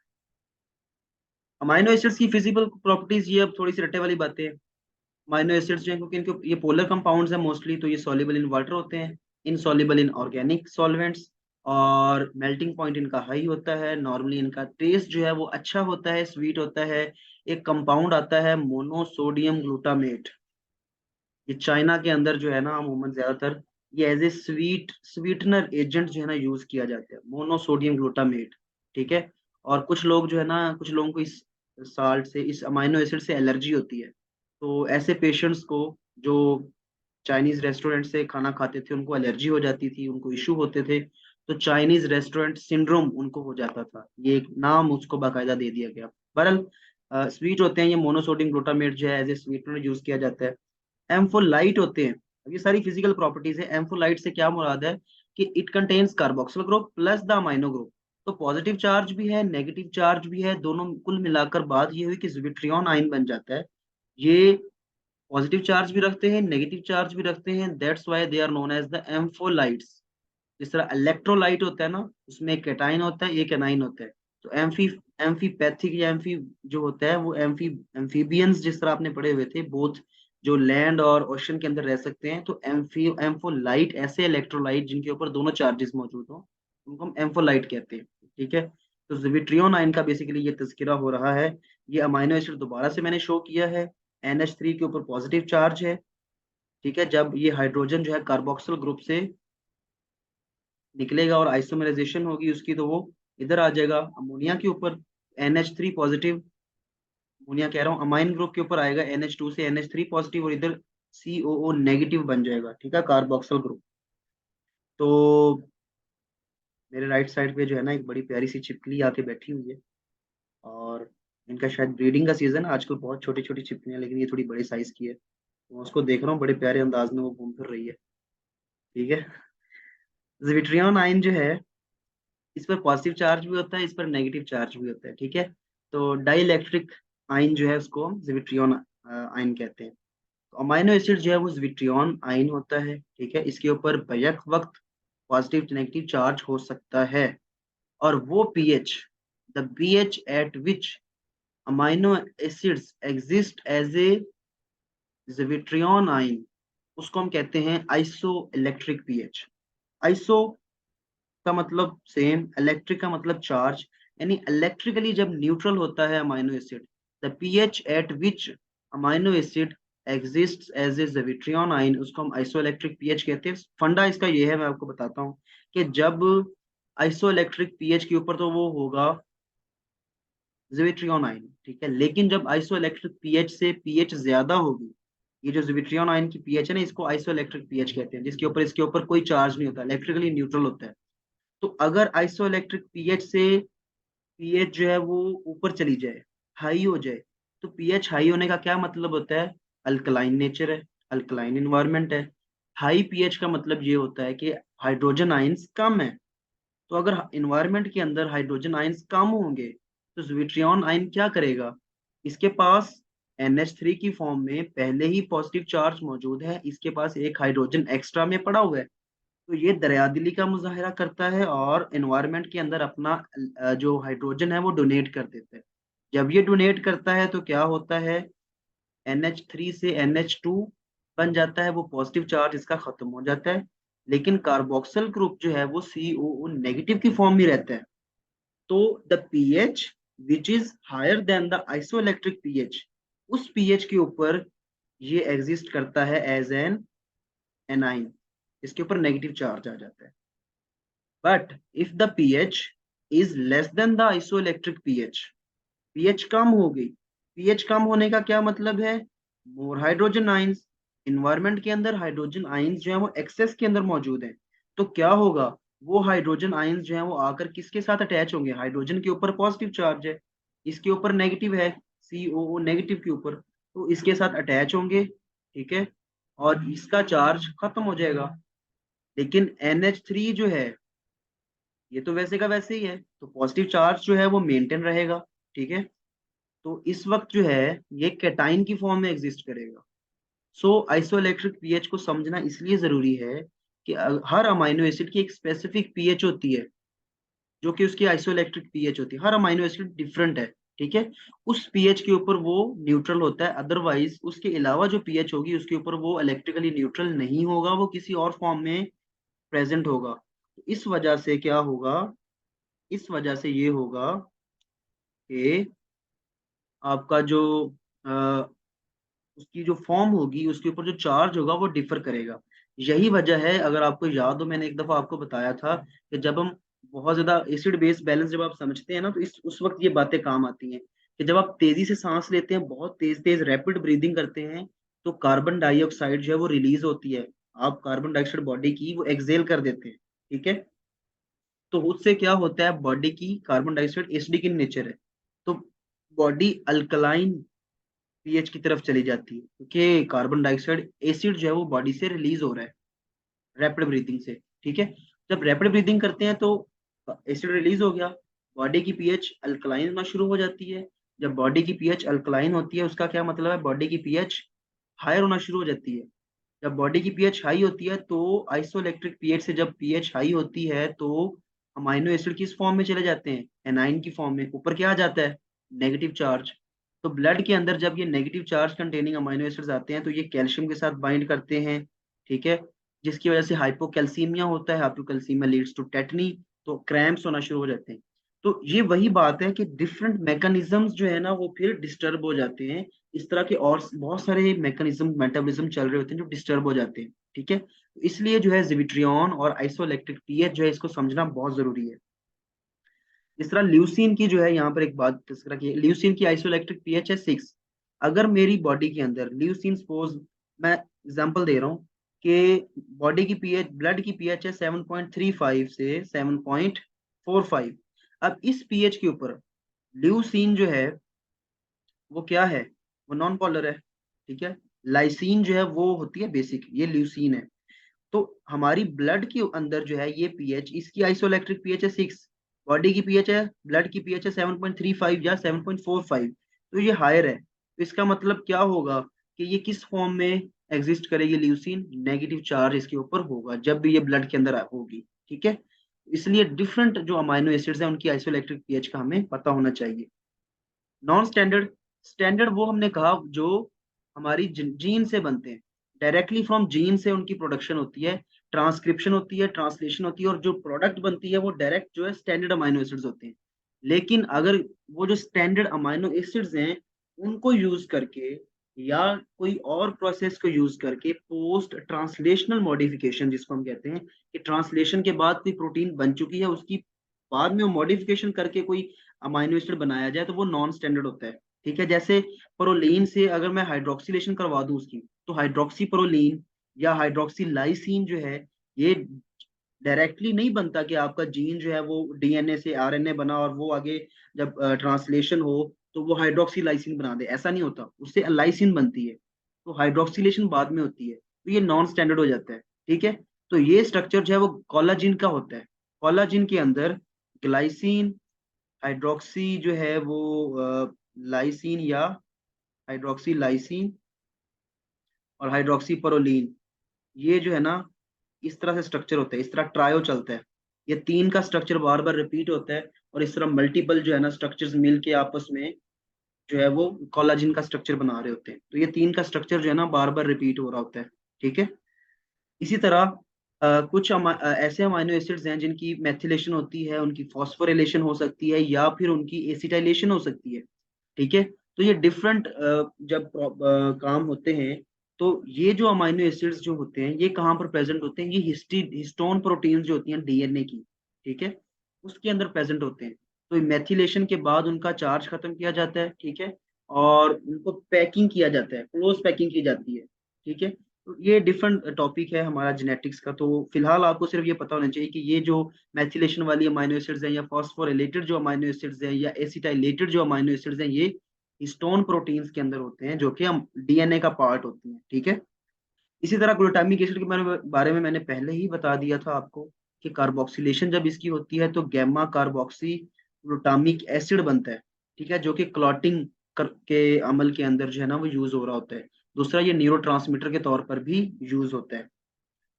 अमाइनो एसिड्स की फिजिकल प्रॉपर्टीज, ये अब थोड़ी सी रट्टे वाली बातें हैं। अमाइनो एसिड्स जो है, क्योंकि इनके ये पोलर कंपाउंड्स हैं मोस्टली, तो ये सॉल्युबल इन वाटर होते हैं, इनसॉल्युबल इन ऑर्गेनिक सॉल्वेंट्स, और मेल्टिंग पॉइंट इनका हाई होता है। नॉर्मली इनका टेस्ट जो है वो अच्छा होता है, स्वीट होता है। एक कंपाउंड आता है मोनोसोडियम ग्लूटामेट, ये चाइना के अंदर जो है ना अमूमन ज्यादातर ये एज ए स्वीटनर एजेंट जो है ना यूज किया जाता है, मोनोसोडियम ग्लूटामेट, ठीक है। और कुछ लोग जो है ना, कुछ लोगों को इस साल्ट से, इस अमाइनो एसिड से एलर्जी होती है, तो ऐसे पेशेंट्स को जो चाइनीज रेस्टोरेंट से खाना खाते थे उनको एलर्जी हो जाती थी, उनको इशू होते थे, तो चाइनीज रेस्टोरेंट सिंड्रोम उनको हो जाता था, ये एक नाम उसको बाकायदा दे दिया गया। बहरहाल स्वीट होते हैं, ये मोनोसोडियम ग्लूटामेट जो है एज ए स्वीटनर यूज किया जाता है। एम्फोलाइट होते हैं, अब ये सारी फिजिकल प्रॉपर्टीज है। एम्फोलाइट से क्या मुराद है कि it contains carboxyl group plus the amino group, तो पॉजिटिव चार्ज भी है, नेगेटिव चार्ज भी है, दोनों कुल मिलाकर बात ये हुई कि विट्रियन आयन बन जाता है। ये पॉजिटिव चार्ज भी रखते हैं, नेगेटिव चार्ज भी रखते हैं, that's why they are known as the ampholytes. जिस तरह इलेक्ट्रोलाइट होता है ना, उसमें एक कैटाइन होता है, एक एनाइन होता है। तो एम्फीपैथिक या एम्फी जो होता है वो एम्फीबियंस, जिस तरह आपने पढ़े हुए थे, बोथ जो लैंड और ओशन के अंदर रह सकते हैं, तो एम्फोलाइट ऐसे इलेक्ट्रोलाइट जिनके ऊपर दोनों चार्जेस मौजूद हो, उनको हम एम्फोलाइट कहते हैं, ठीक है। तो विट्रियन आयन का बेसिकली ये तस्करा हो रहा है। ये अमाइनो एसिड दोबारा से मैंने शो किया है, NH3 के ऊपर पॉजिटिव चार्ज है, ठीक है। जब ये हाइड्रोजन जो है कार्बोक्सिल ग्रुप से निकलेगा और आइसोमराइजेशन होगी उसकी, तो वो इधर आ जाएगा अमोनिया के ऊपर, NH3 पॉजिटिव, अमोनिया कह रहा हूँ, अमाइन ग्रुप के ऊपर आएगा NH2 से NH3 पॉजिटिव, और इधर COO नेगेटिव बन जाएगा, ठीक है, कार्बोक्सिल ग्रुप। तो मेरे राइट साइड पे जो है ना एक बड़ी प्यारी सी छिपकली आके बैठी हुई है, और इनका शायद ब्रीडिंग का सीजन है आजकल, बहुत छोटी छोटी छिपकलियां, लेकिन ये थोड़ी बड़े साइज की है, तो मैं उसको देख रहा हूँ, बड़े प्यारे अंदाज में वो घूम फिर रही है, ठीक है। विट्रियन आयन जो है, इस पर पॉजिटिव चार्ज भी होता है, इस पर नेगेटिव चार्ज भी होता है, ठीक है। तो डाई इलेक्ट्रिक आयन जो है उसको हम विट्रियन आयन कहते हैं। तो अमाइनो एसिड जो है वो विट्रियन आयन होता है, ठीक है। इसके ऊपर बैक वक्त पॉजिटिव नेगेटिव चार्ज हो सकता है, और वो pH, the pH at which amino acids exist as a zwitterion ion, उसको हम कहते हैं आइसो इलेक्ट्रिक पीएच। आइसो का मतलब सेम, इलेक्ट्रिक का मतलब चार्ज, यानी इलेक्ट्रिकली जब न्यूट्रल होता है amino acid, the pH at which amino acid exist as a zwitterion ion, उसको हम आइसोइलेक्ट्रिक पीएच कहते हैं। फंडा इसका ये है, मैं आपको बताता हूँ कि जब आइसोइलेक्ट्रिक पीएच के ऊपर तो वो होगा ज़विट्रियन आइन, ठीक है, लेकिन जब आइसोइलेक्ट्रिक पीएच से पीएच ज्यादा होगी, ये जो ज़विट्रियन आइन की पीएच है ना, इसको आइसोइलेक्ट्रिक पीएच कहते हैं, जिसके ऊपर इसके ऊपर कोई चार्ज नहीं होता, इलेक्ट्रिकली न्यूट्रल होता है। तो अगर आइसोइलेक्ट्रिक पीएच से पीएच जो है वो ऊपर चली जाए, हाई हो जाए, तो पीएच हाई होने का क्या मतलब होता है? अल्कलाइन नेचर है, अल्कलाइन इन्वायरमेंट है। हाई पीएच का मतलब ये होता है कि हाइड्रोजन आयंस कम है। तो अगर इन्वायरमेंट के अंदर हाइड्रोजन आयंस कम होंगे, तो ज़्विट्रियन आयन क्या करेगा? इसके पास NH3 की फॉर्म में पहले ही पॉजिटिव चार्ज मौजूद है, इसके पास एक हाइड्रोजन एक्स्ट्रा में पड़ा हुआ है, तो ये दरियादिली का मुजाहरा करता है और एनवायरनमेंट के अंदर अपना जो हाइड्रोजन है वो डोनेट कर देता है। जब ये डोनेट करता है तो क्या होता है? NH3 से NH2 बन जाता है, वो पॉजिटिव चार्ज इसका खत्म हो जाता है, लेकिन कार्बोक्सिल ग्रुप जो है वो COO नेगेटिव की फॉर्म में रहता है। तो the pH which is higher than the isoelectric pH, उस पीएच के ऊपर ये एग्जिस्ट करता है एज एन एनाइन, इसके ऊपर नेगेटिव चार्ज आ जाता है। But if the pH is less than the isoelectric pH, pH कम हो गई, pH कम होने का क्या मतलब है? मोर हाइड्रोजन आइंस, इन्वायरमेंट के अंदर हाइड्रोजन आइंस जो है वो एक्सेस के अंदर मौजूद है। तो क्या होगा? वो हाइड्रोजन आइंस जो है वो आकर किसके साथ अटैच होंगे? हाइड्रोजन के ऊपर पॉजिटिव चार्ज है, इसके ऊपर नेगेटिव है, COO नेगेटिव के ऊपर, तो इसके साथ अटैच होंगे, ठीक है, और इसका चार्ज खत्म हो जाएगा। लेकिन NH3 जो है ये तो वैसे का वैसे ही है, तो पॉजिटिव चार्ज जो है वो मेंटेन रहेगा, ठीक है। तो इस वक्त जो है ये कैटाइन की फॉर्म में एग्जिस्ट करेगा। सो आइसोइलेक्ट्रिक पीएच को समझना इसलिए जरूरी है कि हर अमाइनो एसिड की एक स्पेसिफिक पीएच होती है, जो कि उसकी आइसोइलेक्ट्रिक पीएच होती है। हर अमाइनो एसिड डिफरेंट है, ठीक है, उस पीएच के ऊपर वो न्यूट्रल होता है, अदरवाइज उसके अलावा जो पीएच होगी उसके ऊपर वो इलेक्ट्रिकली न्यूट्रल नहीं होगा, वो किसी और फॉर्म में प्रेजेंट होगा। तो इस वजह से क्या होगा? इस वजह से ये होगा कि आपका जो अ, उसकी जो फॉर्म होगी उसके ऊपर जो चार्ज होगा वो डिफर करेगा। यही वजह है, अगर आपको याद हो मैंने एक दफा आपको बताया था कि जब हम बहुत ज्यादा एसिड बेस बैलेंस जब आप समझते हैं ना, तो इस उस वक्त ये बातें काम आती हैं कि जब आप तेजी से सांस लेते हैं, बहुत तेज तेज रैपिड ब्रीदिंग करते हैं, तो कार्बन डाइऑक्साइड जो है वो रिलीज होती है। आप कार्बन डाइऑक्साइड बॉडी की वो एक्सेल कर देते हैं, ठीक है। तो उससे क्या होता है? बॉडी की carbon dioxide acidic in nature है, तो बॉडी अल्कलाइन पीएच की तरफ चली जाती है, क्योंकि कार्बन डाइऑक्साइड एसिड जो है वो बॉडी से रिलीज हो रहा है रैपिड ब्रीथिंग से, ठीक है। जब रैपिड ब्रीथिंग करते हैं तो एसिड रिलीज हो गया, बॉडी की पीएच अल्कलाइन होना शुरू हो जाती है। जब बॉडी की पीएच अल्कलाइन होती है उसका क्या मतलब है? बॉडी की पीएच हायर होना शुरू हो जाती है। जब बॉडी की पीएच हाई होती है तो आइसोइलेक्ट्रिक पीएच से जब पीएच हाई होती है तो अमाइनो एसिड किस फॉर्म में चले जाते हैं? एनाइन की फॉर्म में। ऊपर क्या आ जाता है? Negative charge. तो ब्लड के अंदर जब ये negative charge containing amino acids आते हैं तो ये कैल्शियम के साथ बाइंड करते हैं, ठीक है, जिसकी वजह से हाइपोकैल्सीमिया होता है, हाइपोकैल्सीमिया लीड्स टू टेटनी, तो क्रैम्प्स होना शुरू हो जाते हैं। तो ये वही बात है कि डिफरेंट मैकेनिज्म्स जो है ना वो फिर डिस्टर्ब हो जाते हैं। इस तरह के और बहुत सारे मैकेनिज्म मेटाबॉलिज्म चल रहे होते हैं जो डिस्टर्ब हो जाते हैं, ठीक है। तो इसलिए जो है ज़िविट्रियन और आइसोइलेक्ट्रिक पीएच जो है इसको समझना बहुत जरूरी है। इस तरह ल्यूसीन की जो है यहाँ पर एक बात तस्करा की है, ल्यूसीन की आइसोइलेक्ट्रिक पीएच है 6। अगर मेरी बॉडी के अंदर ल्यूसीन, सपोज मैं एग्जांपल दे रहा हूँ कि बॉडी की पीएच, ब्लड की पीएच है 7.35 से 7.45। अब इस पीएच के ऊपर ल्यूसीन जो है वो क्या है? वो नॉन पोलर है, ठीक है। लाइसीन जो है वो होती है बेसिक, ये ल्यूसीन है। तो हमारी ब्लड के अंदर जो है ये पीएच, इसकी आइसोइलेक्ट्रिक पीएच है 6, बॉडी की पीएच है, ब्लड की पीएच है 7.35 या 7.45, तो ये हायर है। तो इसका मतलब क्या होगा कि ये किस फॉर्म में एग्जिस्ट करेगी? ल्यूसीन, नेगेटिव चार्ज इसके ऊपर होगा जब भी ये ब्लड के अंदर होगी, ठीक है। इसलिए डिफरेंट जो अमाइनो एसिड्स हैं उनकी आइसोइलेक्ट्रिक पीएच का हमें पता होना चाहिए। नॉन स्टैंडर्ड, स्टैंडर्ड वो हमने कहा जो हमारी जीन से बनते हैं, डायरेक्टली फ्रॉम जीन से उनकी प्रोडक्शन होती है, ट्रांसक्रिप्शन होती है, ट्रांसलेशन होती है, और जो प्रोडक्ट बनती है वो डायरेक्ट जो है स्टैंडर्ड अमाइनो एसिड्स होते हैं। लेकिन अगर वो जो स्टैंडर्ड अमाइनो एसिड्स हैं उनको यूज करके या कोई और प्रोसेस को यूज करके पोस्ट ट्रांसलेशनल मॉडिफिकेशन जिसको हम कहते हैं कि ट्रांसलेशन के बाद कोई प्रोटीन बन चुकी है उसकी बाद में वो मॉडिफिकेशन करके कोई अमाइनो एसिड बनाया जाए तो वो नॉन स्टैंडर्ड होता है। ठीक है, जैसे प्रोलीन से अगर मैं हाइड्रोक्सिलेशन करवा दूं उसकी, तो हाइड्रोक्सी प्रोलीन या हाइड्रोक्सी लाइसिन जो है ये डायरेक्टली नहीं बनता कि आपका जीन जो है वो डीएनए से आरएनए बना और वो आगे जब ट्रांसलेशन हो तो वो हाइड्रोक्सी लाइसिन बना दे, ऐसा नहीं होता, उससे लाइसिन बनती है। तो हाइड्रोक्सिलेशन बाद में होती है, तो ये नॉन स्टैंडर्ड हो जाता है। ठीक है, तो ये स्ट्रक्चर जो है वो कोलाजिन का होता है। कोलाजिन के अंदर ग्लाइसिन, हाइड्रोक्सी जो है वो लाइसिन या हाइड्रोक्सी लाइसिन और हाइड्रोक्सी प्रोलीन, ये जो है ना इस तरह से स्ट्रक्चर होता है, इस तरह ट्रायो चलता है। ये तीन का स्ट्रक्चर बार बार रिपीट होता है और इस तरह मल्टीपल जो है ना स्ट्रक्चर्स मिलके आपस में जो है वो कोलाजिन का स्ट्रक्चर बना रहे होते हैं। तो ये तीन का स्ट्रक्चर जो है ना बार बार रिपीट हो रहा होता है। ठीक है, इसी तरह कुछ ऐसे अमाइनो एसिड्स हैं जिनकी मेथिलेशन होती है, उनकी फॉस्फोरिलेशन हो सकती है या फिर उनकी एसिटाइलेशन हो सकती है। ठीक है, तो ये डिफरेंट जब काम होते हैं तो ये जो अमाइनो एसिड्स जो होते हैं ये कहाँ पर प्रेजेंट होते हैं, ये हिस्टोन प्रोटीन्स जो होती हैं डीएनए की, ठीक है, उसके अंदर प्रेजेंट होते हैं। तो मेथिलेशन के बाद उनका चार्ज खत्म किया जाता है। ठीक है, और उनको पैकिंग किया जाता है, क्लोज पैकिंग की जाती है। ठीक है, तो ये डिफरेंट टॉपिक है हमारा जेनेटिक्स का। तो फिलहाल आपको सिर्फ ये पता होना चाहिए कि ये जो मैथिलेशन वाली अमाइनो एसिड्स हैं या फॉस्फोरिलेटेड जो अमाइनो एसिड्स हैं या एसिटाइलेटेड जो अमाइनो एसिड्स हैं ये हिस्टोन प्रोटीन्स के अंदर होते हैं जो कि हम डीएनए का पार्ट होती हैं। ठीक है, इसी तरह ग्लूटामिक एसिड के बारे में मैंने पहले ही बता दिया था आपको कि कार्बोक्सिलेशन जब इसकी होती है तो गैमा कार्बोक्सी ग्लूटामिक एसिड बनता है। ठीक है, जो कि क्लॉटिंग के अमल के अंदर जो है ना वो यूज हो रहा होता है। दूसरा, ये न्यूरोट्रांसमीटर के तौर पर भी यूज होता है।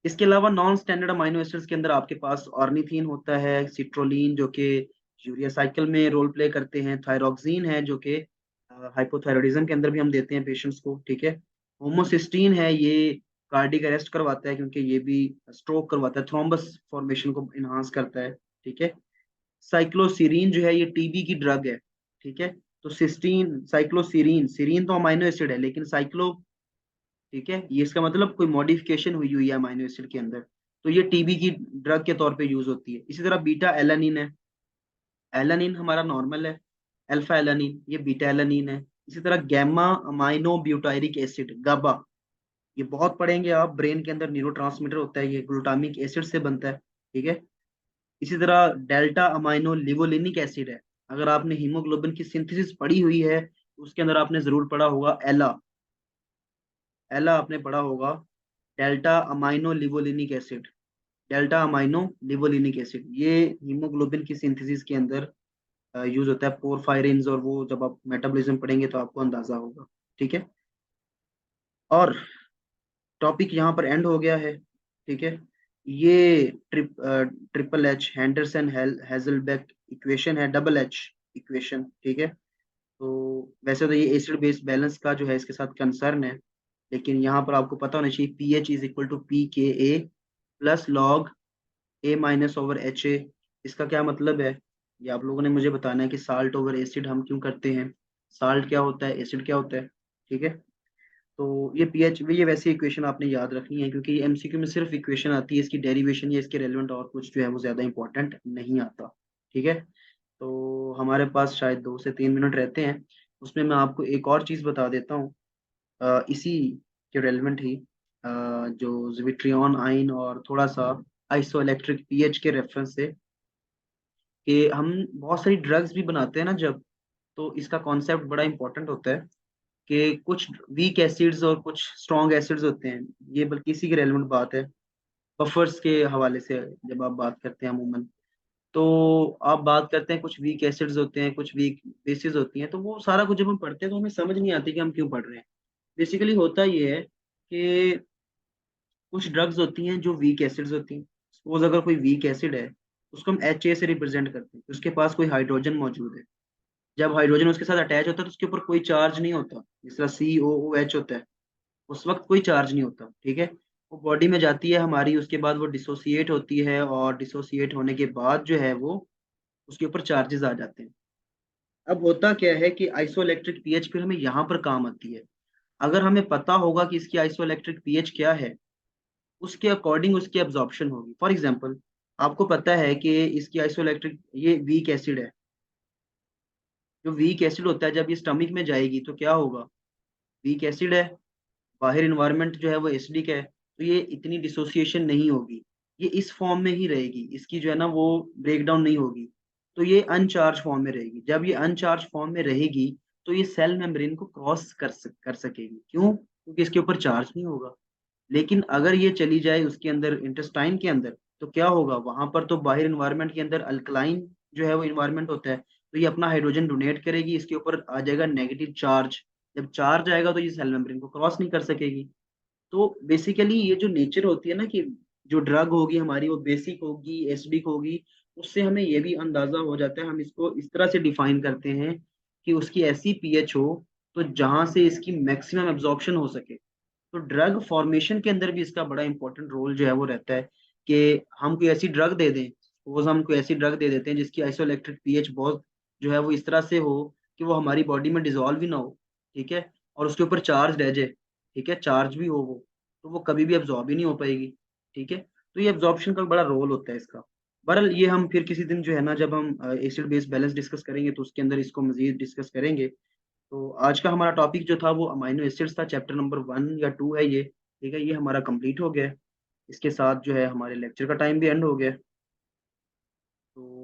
इसके अलावा नॉन स्टैंडर्ड अमाइनो एसिड्स के अंदर आपके पास ऑर्निथीन होता है, सिट्रोलिन जो कि यूरिया साइकिल में रोल प्ले करते हैं, थायरोक्सिन है जो कि हाइपोथायरॉयडिज्म के अंदर भी हम देते हैं पेशेंट्स को। ठीक है, होमोसिस्टीन है, ये कार्डिक अरेस्ट करवाता है क्योंकि ये भी स्ट्रोक करवाता है, थ्रोम्बस फॉर्मेशन को इनहांस करता है। ठीक है, साइक्लोसीरीन जो है ये टीबी की ड्रग है। ठीक है, तो सिस्टीन साइक्लोसीरीन, सीरीन तो अमाइनो एसिड है लेकिन साइक्लो, ठीक है, ये इसका मतलब कोई मॉडिफिकेशन हुई हुई है अमाइनो एसिड के अंदर, तो ये टीबी की ड्रग के तौर पे यूज होती है। इसी तरह बीटा एलानिन है, एलानिन हमारा नॉर्मल है, अल्फा एलानिन ये बीटा एलानिन है। इसी तरह गैमा अमाइनो ब्यूटायरिक एसिड गाबा, ये बहुत पढ़ेंगे आप, ब्रेन के अंदर न्यूरोट्रांसमीटर होता है, ये ग्लूटामिक एसिड से बनता है। ठीक है, इसी तरह डेल्टा अमाइनो लिवोलिनिक एसिड है। अगर आपने हीमोग्लोबिन की सिंथेसिस पढ़ी हुई है उसके अंदर आपने जरूर पढ़ा होगा एला, एला आपने पढ़ा होगा, delta amino levulinic acid, delta amino levulinic acid ये हीमोग्लोबिन की सिंथेसिस के अंदर यूज होता है, पोरफायरिन्स, और वो जब आप मेटाबॉलिज्म पढ़ेंगे तो आपको अंदाजा होगा। ठीक है, और टॉपिक यहाँ पर एंड हो गया है। ठीक है, ये ट्रिपल एच हैंडरसन हेजलबेक इक्वेशन है, डबल एच इक्वेशन। ठीक है, तो वैसे तो ये एसिड बेस बैलेंस का जो है इसके साथ कंसर्न है, लेकिन यहाँ पर आपको पता होना चाहिए P H is equal to P K A plus log A minus over H A. इसका क्या मतलब है, ये आप लोगों ने मुझे बताना है कि साल्ट ओवर एसिड हम क्यों करते हैं, साल्ट क्या होता है, एसिड क्या होता है। ठीक है, तो ये पीएच, ये वैसे इक्वेशन आपने याद रखनी है क्योंकि एमसीक्यू में सिर्फ इक्वेशन आती है, इसकी डेरिवेशन या इसके रेलेवेंट और कुछ जो है वो ज़्यादा इंपॉर्टेंट नहीं आता। ठीक है, तो हमारे पास शायद 2 से 3 मिनट रहते हैं, उसमें मैं आपको एक और चीज़ बता देता हूँ इसी के रेलेवेंट ही, जो जिविट्रियन आइन और थोड़ा सा आइसोइलेक्ट्रिक पीएच के रेफरेंस से, कि हम बहुत सारी ड्रग्स भी बनाते हैं ना जब, तो इसका कॉन्सेप्ट बड़ा इंपॉर्टेंट होता है कि कुछ वीक एसिड्स और कुछ स्ट्रॉन्ग एसिड्स होते हैं, ये बल्कि इसी की रेलेवेंट बात है बफर्स के हवाले से। जब आप बात करते हैं अमूमन, तो आप बात करते हैं कुछ वीक एसिड्स होते हैं, कुछ वीक बेसिस होती हैं, तो वो सारा कुछ जब हम पढ़ते हैं तो हमें समझ नहीं आती कि हम क्यों पढ़ रहे हैं। बेसिकली होता ये है कि कुछ ड्रग्स होती हैं जो वीक एसिड्स होती हैं। सपोज अगर कोई वीक एसिड है उसको हम एच ए से रिप्रेजेंट करते हैं, उसके पास कोई हाइड्रोजन मौजूद है, जब हाइड्रोजन उसके साथ अटैच होता है तो उसके ऊपर कोई चार्ज नहीं होता, जिस तरह सी ओ ओ एच होता है, उस वक्त कोई चार्ज नहीं होता। ठीक है, वो बॉडी में जाती है हमारी, उसके बाद वो डिसोसिएट होती है और डिसोसिएट होने के बाद जो है वो उसके ऊपर चार्जेस आ जाते हैं। अब होता क्या है कि आइसोइलेक्ट्रिक पीएच फिर हमें यहाँ पर काम आती है। अगर हमें पता होगा कि इसकी आइसोइलेक्ट्रिक पीएच क्या है, उसके अकॉर्डिंग उसकी एब्जॉर्प्शन होगी। फॉर एग्जांपल, आपको पता है कि इसकी आइसोइलेक्ट्रिक, ये वीक एसिड है। जो वीक एसिड होता है, जब ये स्टमक में जाएगी तो क्या होगा? वीक एसिड है, बाहर इन्वायरमेंट जो है वो एसिडिक है, तो ये इतनी डिसोसिएशन नहीं होगी, ये इस फॉर्म में ही रहेगी, इसकी जो है ना वो ब्रेक डाउन नहीं होगी। तो ये अनचार्ज फॉर्म में रहेगी। जब ये अनचार्ज फॉर्म में रहेगी तो ये सेल मेम्ब्रेन को क्रॉस कर सकेगी। क्यों? क्योंकि इसके ऊपर चार्ज नहीं होगा। लेकिन अगर ये चली जाए उसके अंदर, इंटेस्टाइन के अंदर, तो क्या होगा? वहां पर तो बाहर इन्वायरमेंट के अंदर अल्कलाइन जो है वो इन्वायरमेंट होता है, तो ये अपना हाइड्रोजन डोनेट करेगी, इसके ऊपर आ जाएगा नेगेटिव चार्ज। जब चार्ज आएगा तो ये सेल मेम्ब्रेन को क्रॉस नहीं कर सकेगी। तो बेसिकली ये जो नेचर होती है ना, कि जो ड्रग होगी हमारी वो बेसिक होगी, एसिडिक होगी, उससे हमें ये भी अंदाजा हो जाता है। हम इसको इस तरह से डिफाइन करते हैं कि उसकी ऐसी पीएच हो तो जहां से इसकी मैक्सिमम एब्जॉर्प्शन हो सके। तो ड्रग फॉर्मेशन के अंदर भी इसका बड़ा इंपॉर्टेंट रोल जो है वो रहता है कि हम कोई ऐसी ड्रग दे दें, सपोज हम कोई ऐसी ड्रग दे देते हैं जिसकी आइसोइलेक्ट्रिक पीएच बहुत जो है वो इस तरह से हो कि वो हमारी बॉडी में डिजोल्व ही ना हो, ठीक है, और उसके ऊपर चार्ज रह जाए, ठीक है, चार्ज भी हो वो, तो वो कभी भी एब्जॉर्ब ही नहीं हो पाएगी, ठीक है। तो ये एब्जॉर्प्शन का बड़ा रोल होता है इसका। बहरहाल ये हम फिर किसी दिन जो है ना, जब हम एसिड बेस बैलेंस डिस्कस करेंगे तो उसके अंदर इसको मजीद डिस्कस करेंगे। तो आज का हमारा टॉपिक जो था वो अमाइनो एसिड्स था, चैप्टर नंबर 1 या 2 है ये, ठीक है, ये हमारा कंप्लीट हो गया है। इसके साथ जो है हमारे लेक्चर का टाइम भी एंड हो गया है। तो